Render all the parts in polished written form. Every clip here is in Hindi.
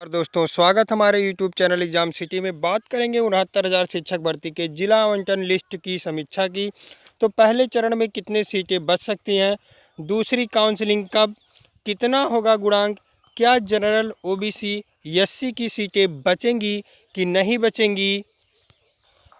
और दोस्तों स्वागत हमारे YouTube चैनल एग्जाम सिटी में। बात करेंगे 69,000 शिक्षक भर्ती के जिला आवंटन लिस्ट की समीक्षा की। तो पहले चरण में कितने सीटें बच सकती हैं, दूसरी काउंसलिंग कब, कितना होगा गुणांक, क्या जनरल ओबीसी एससी की सीटें बचेंगी कि नहीं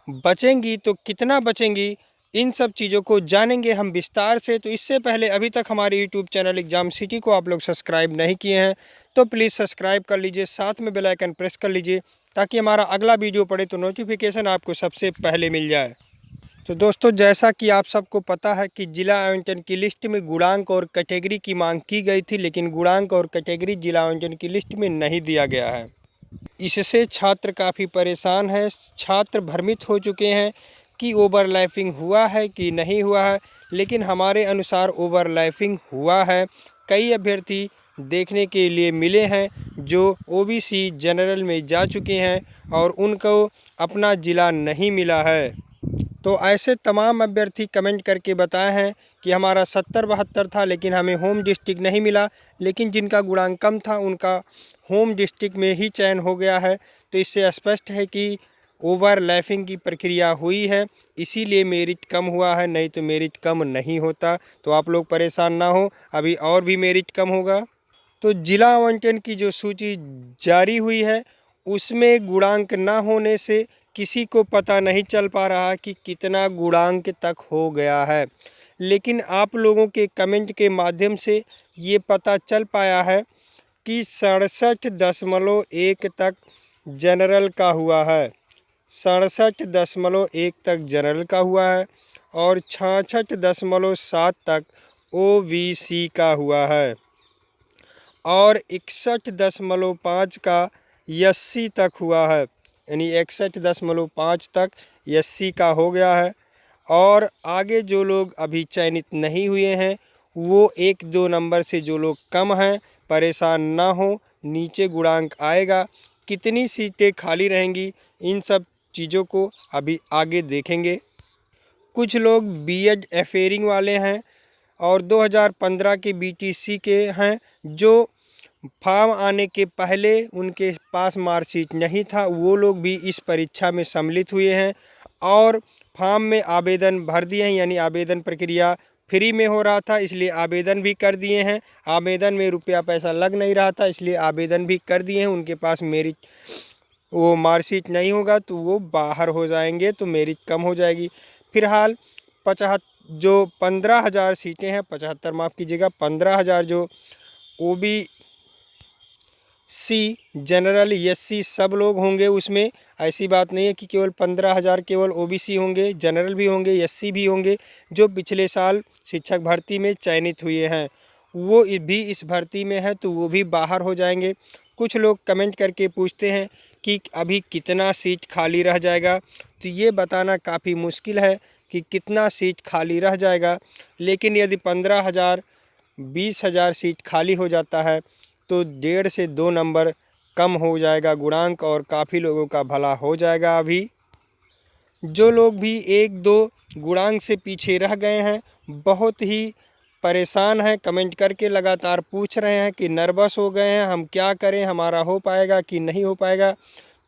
बचेंगी तो कितना बचेंगी, इन सब चीज़ों को जानेंगे हम विस्तार से। तो इससे पहले अभी तक हमारे यूट्यूब चैनल एग्जाम सिटी को आप लोग सब्सक्राइब नहीं किए हैं तो प्लीज़ सब्सक्राइब कर लीजिए, साथ में बेल आइकन प्रेस कर लीजिए ताकि हमारा अगला वीडियो पड़े तो नोटिफिकेशन आपको सबसे पहले मिल जाए। तो दोस्तों, जैसा कि आप सबको पता है कि जिला आवंटन की लिस्ट में गुणांक और कैटेगरी की मांग की गई थी, लेकिन गुणांक और कैटेगरी जिला आवंटन की लिस्ट में नहीं दिया गया है। इससे छात्र काफ़ी परेशान हैं, छात्र भ्रमित हो चुके हैं कि ओवरलैपिंग हुआ है कि नहीं हुआ है। लेकिन हमारे अनुसार ओवरलैपिंग हुआ है। कई अभ्यर्थी देखने के लिए मिले हैं जो ओबीसी जनरल में जा चुके हैं और उनको अपना ज़िला नहीं मिला है। तो ऐसे तमाम अभ्यर्थी कमेंट करके बताए हैं कि हमारा 70-72 था लेकिन हमें होम डिस्ट्रिक्ट नहीं मिला, लेकिन जिनका गुणांक कम था उनका होम डिस्ट्रिक्ट में ही चयन हो गया है। तो इससे स्पष्ट है कि ओवरलैपिंग की प्रक्रिया हुई है, इसीलिए मेरिट कम हुआ है, नहीं तो मेरिट कम नहीं होता। तो आप लोग परेशान ना हो, अभी और भी मेरिट कम होगा। तो जिला आवंटन की जो सूची जारी हुई है उसमें गुणांक ना होने से किसी को पता नहीं चल पा रहा कि कितना गुणांक तक हो गया है। लेकिन आप लोगों के कमेंट के माध्यम से ये पता चल पाया है कि 67.1 तक जनरल का हुआ है, 67.1 तक जनरल का हुआ है और 66.7 तक ओबीसी का हुआ है और 61.5 का एससी तक हुआ है, यानी 61.5 तक एससी का हो गया है। और आगे जो लोग अभी चयनित नहीं हुए हैं वो 1-2 नंबर से जो लोग कम हैं, परेशान ना हो, नीचे गुणांक आएगा। कितनी सीटें खाली रहेंगी, इन सब चीज़ों को अभी आगे देखेंगे। कुछ लोग बीएड एफेयरिंग वाले हैं और 2015 के बीटीसी के हैं जो फॉर्म आने के पहले उनके पास मार्कशीट नहीं था, वो लोग भी इस परीक्षा में सम्मिलित हुए हैं और फॉर्म में आवेदन भर दिए हैं, यानी आवेदन प्रक्रिया फ्री में हो रहा था इसलिए आवेदन भी कर दिए हैं। आवेदन में रुपया पैसा लग नहीं रहा था इसलिए आवेदन भी कर दिए हैं। उनके पास मेरिट वो मार्कशीट नहीं होगा तो वो बाहर हो जाएंगे, तो मेरिट कम हो जाएगी। फिलहाल 15,000 सीटें हैं, 75 माफ़ कीजिएगा, 15,000 जो ओबीसी जनरल एससी सब लोग होंगे उसमें। ऐसी बात नहीं है कि केवल 15,000 केवल ओबीसी होंगे, जनरल भी होंगे, एससी भी होंगे। जो पिछले साल शिक्षक भर्ती में चयनित हुए हैं वो भी इस भर्ती में है तो वो भी बाहर हो जाएंगे। कुछ लोग कमेंट करके पूछते हैं कि अभी कितना सीट खाली रह जाएगा, तो ये बताना काफ़ी मुश्किल है कि कितना सीट खाली रह जाएगा। लेकिन यदि 15,000 20,000 सीट खाली हो जाता है तो 1.5 से 2 नंबर कम हो जाएगा गुणांक और काफ़ी लोगों का भला हो जाएगा। अभी जो लोग भी 1-2 गुणांक से पीछे रह गए हैं बहुत ही परेशान हैं, कमेंट करके लगातार पूछ रहे हैं कि नर्वस हो गए हैं, हम क्या करें, हमारा हो पाएगा कि नहीं हो पाएगा।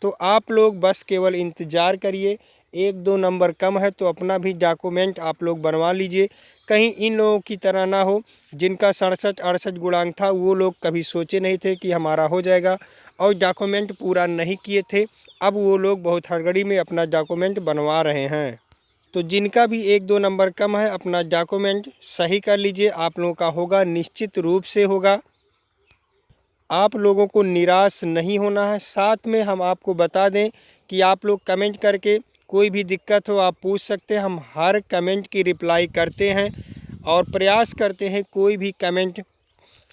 तो आप लोग बस केवल इंतज़ार करिए, 1-2 नंबर कम है तो अपना भी डॉक्यूमेंट आप लोग बनवा लीजिए। कहीं इन लोगों की तरह ना हो जिनका 67-68 गुणांक था, वो लोग कभी सोचे नहीं थे कि हमारा हो जाएगा और डॉक्यूमेंट पूरा नहीं किए थे। अब वो लोग बहुत हड़बड़ी में अपना डॉक्यूमेंट बनवा रहे हैं। तो जिनका भी 1-2 नंबर कम है अपना डॉक्यूमेंट सही कर लीजिए, आप लोगों का होगा, निश्चित रूप से होगा। आप लोगों को निराश नहीं होना है। साथ में हम आपको बता दें कि आप लोग कमेंट करके कोई भी दिक्कत हो आप पूछ सकते हैं, हम हर कमेंट की रिप्लाई करते हैं और प्रयास करते हैं कोई भी कमेंट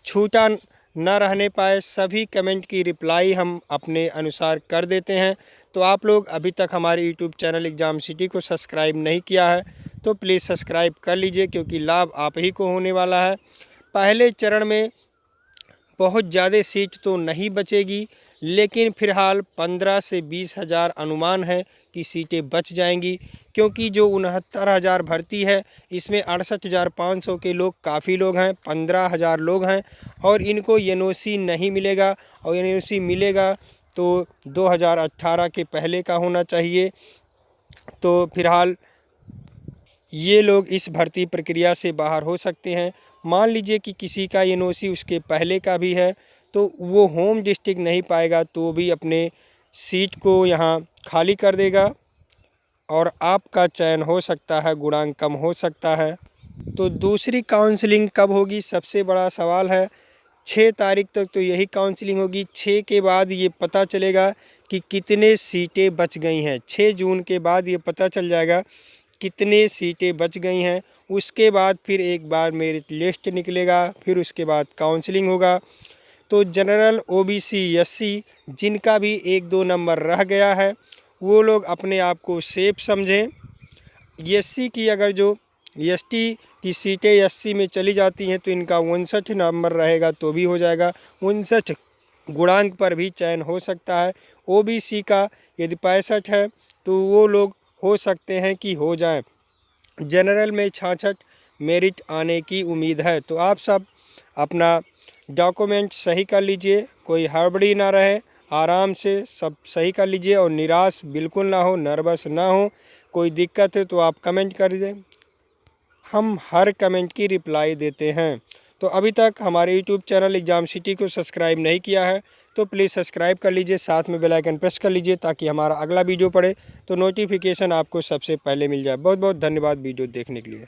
छूटा न रहने पाए, सभी कमेंट की रिप्लाई हम अपने अनुसार कर देते हैं। तो आप लोग अभी तक हमारे यूट्यूब चैनल एग्जाम सिटी को सब्सक्राइब नहीं किया है तो प्लीज़ सब्सक्राइब कर लीजिए क्योंकि लाभ आप ही को होने वाला है। पहले चरण में बहुत ज़्यादा सीट तो नहीं बचेगी, लेकिन फ़िलहाल 15 से 20 हज़ार अनुमान है कि सीटें बच जाएंगी, क्योंकि जो 69,000 भर्ती है इसमें 68,500 के लोग काफ़ी लोग हैं, 15,000 लोग हैं और इनको एनओसी नहीं मिलेगा, और एनओसी मिलेगा तो 2018 के पहले का होना चाहिए। तो फिलहाल ये लोग इस भर्ती प्रक्रिया से बाहर हो सकते हैं। मान लीजिए कि किसी का एनओसी उसके पहले का भी है, तो वो होम डिस्ट्रिक्ट नहीं पाएगा तो भी अपने सीट को यहाँ खाली कर देगा और आपका चयन हो सकता है, गुणांक कम हो सकता है। तो दूसरी काउंसलिंग कब होगी, सबसे बड़ा सवाल है। 6 तारीख तक तो यही काउंसलिंग होगी। 6 के बाद ये पता चलेगा कि कितने सीटें बच गई हैं। 6 जून के बाद ये पता चल जाएगा कितने सीटें बच गई हैं। उसके बाद फिर एक बार मेरिट लिस्ट निकलेगा, फिर उसके बाद काउंसलिंग होगा। तो जनरल, ओबीसी, एससी जिनका भी 1-2 नंबर रह गया है वो लोग अपने आप को सेफ समझें। एससी की अगर जो एसटी की सीटें एससी में चली जाती हैं तो इनका 59 नंबर रहेगा तो भी हो जाएगा, 59 गुणांक पर भी चयन हो सकता है। ओबीसी का यदि 65 है तो वो लोग हो सकते हैं कि हो जाएं। जनरल में 66 मेरिट आने की उम्मीद है। तो आप सब अपना डॉक्यूमेंट सही कर लीजिए, कोई हड़बड़ी ना रहे, आराम से सब सही कर लीजिए और निराश बिल्कुल ना हो, नर्वस ना हो। कोई दिक्कत है तो आप कमेंट कर दें, हम हर कमेंट की रिप्लाई देते हैं। तो अभी तक हमारे यूट्यूब चैनल एग्ज़ाम सिटी को सब्सक्राइब नहीं किया है तो प्लीज़ सब्सक्राइब कर लीजिए, साथ में बेल आइकन प्रेस कर लीजिए ताकि हमारा अगला वीडियो पड़े तो नोटिफिकेशन आपको सबसे पहले मिल जाए। बहुत बहुत धन्यवाद वीडियो देखने के लिए।